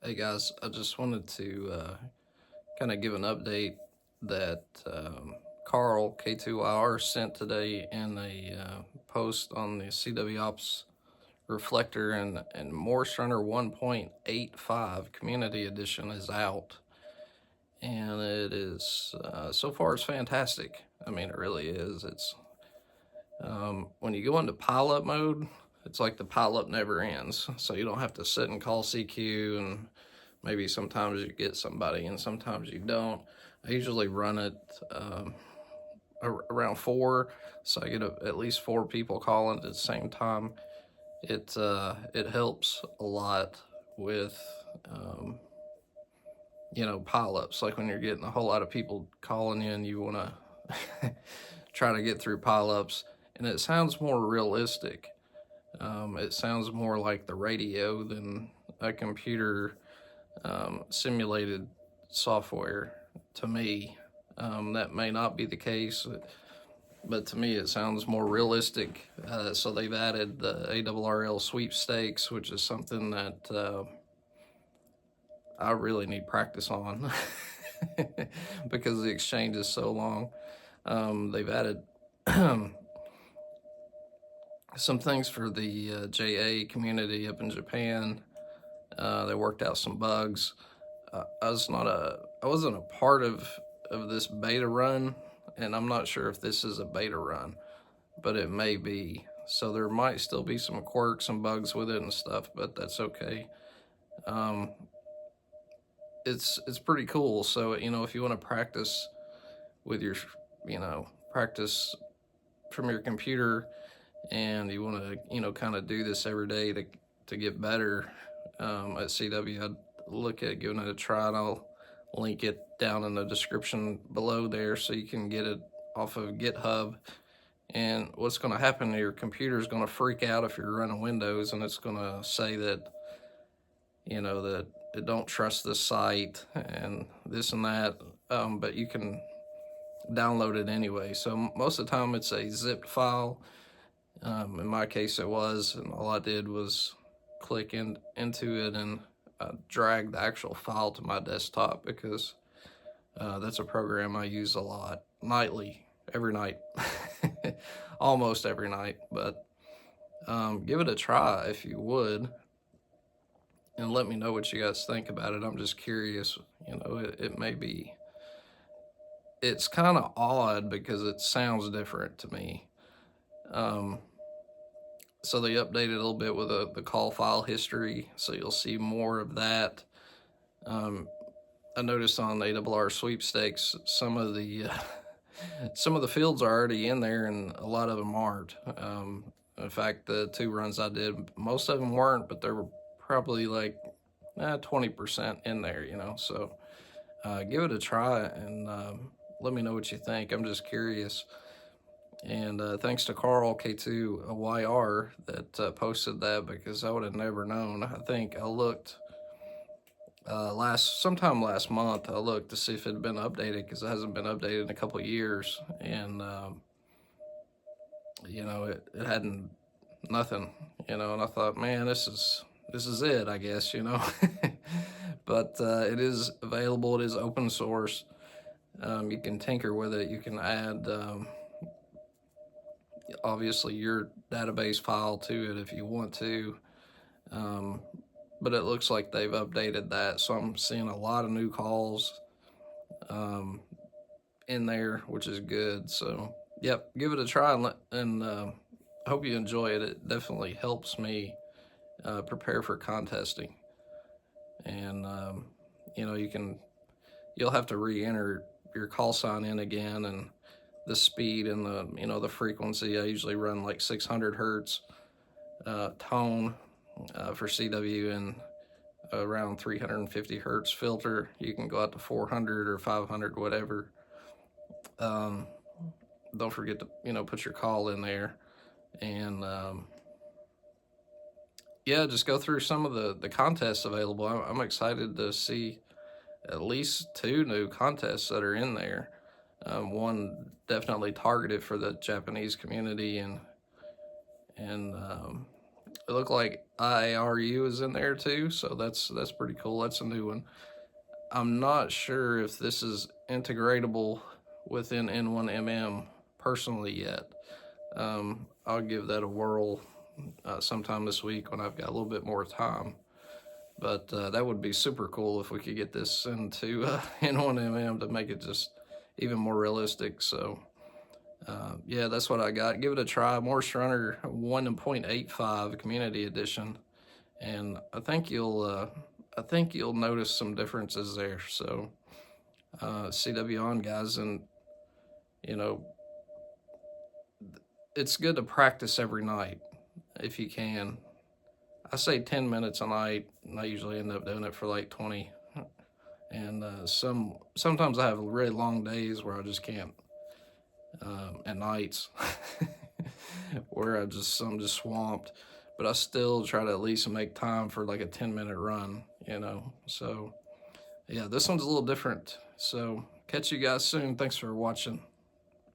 Hey guys, I just wanted to kind of give an update that Carl K2IR sent today in a post on the CW Ops reflector, and Morse Runner 1.85 Community Edition is out, and it is so far it's fantastic. I mean, it really is. It's when you go into pileup mode, it's like the pileup never ends. So you don't have to sit and call CQ, and maybe sometimes you get somebody and sometimes you don't. I usually run it around 4, so I get at least 4 people calling at the same time. It helps a lot with pileups. Like when you're getting a whole lot of people calling in, you want to try to get through pileups, and it sounds more realistic. It sounds more like the radio than a computer simulated software to me. That may not be the case, but to me it sounds more realistic. So they've added the ARRL sweepstakes, which is something that I really need practice on because the exchange is so long. They've added some things for the JA community up in Japan. They worked out some bugs. I wasn't a part of this beta run, and I'm not sure if this is a beta run, but it may be. So there might still be some quirks and bugs with it and stuff, but that's okay. It's pretty cool. So if you want to practice with your practice from your computer, and you want to kind of do this every day to get better at CW, I'd look at giving it a try, and I'll link it down in the description below there so you can get it off of GitHub. And what's going to happen, your computer is going to freak out if you're running Windows, and it's going to say that that it don't trust this site and this and that, but you can download it anyway. So most of the time it's a zipped file. In my case it was, and all I did was click into it and drag the actual file to my desktop, because that's a program I use a lot, nightly, every night, almost every night. But give it a try if you would, and let me know what you guys think about it. I'm just curious. It may be, it's kind of odd because it sounds different to me. So they updated a little bit with the call file history, so you'll see more of that. I noticed on ARRL sweepstakes, some of the fields are already in there, and a lot of them aren't. In fact, the 2 runs I did, most of them weren't, but there were probably like 20% in there. So give it a try, and let me know what you think. I'm just curious. And thanks to Carl K2YR that posted that, because I would have never known. I think I looked sometime last month. I looked to see if it had been updated, because it hasn't been updated in a couple of years, and it hadn't, nothing. And I thought, man, this is it, I guess. But it is available. It is open source. You can tinker with it. You can add obviously your database file to it if you want to, but it looks like they've updated that, so I'm seeing a lot of new calls in there, which is good. So yep, give it a try, and I hope you enjoy it. It definitely helps me prepare for contesting. And you'll have to re-enter your call sign in again, and the speed and the frequency. I usually run like 600 hertz tone for CW, and around 350 hertz filter. You can go out to 400 or 500, whatever. Don't forget to put your call in there, and yeah, just go through some of the contests available. I'm excited to see at least 2 new contests that are in there. One definitely targeted for the Japanese community, and it looked like IARU is in there too, so that's pretty cool. That's a new one. I'm not sure if this is integratable within N1MM personally yet. I'll give that a whirl sometime this week when I've got a little bit more time. But that would be super cool if we could get this into N1MM to make it just even more realistic. So yeah, that's what I got. Give it a try. Morse Runner 1.85 Community Edition, and I think you'll notice some differences there. So CW on, guys, and you know it's good to practice every night if you can. I say 10 minutes a night, and I usually end up doing it for like 20. And sometimes I have really long days where I just can't, at nights, where I'm just swamped. But I still try to at least make time for like a 10-minute run, you know. So yeah, this one's a little different. So catch you guys soon. Thanks for watching.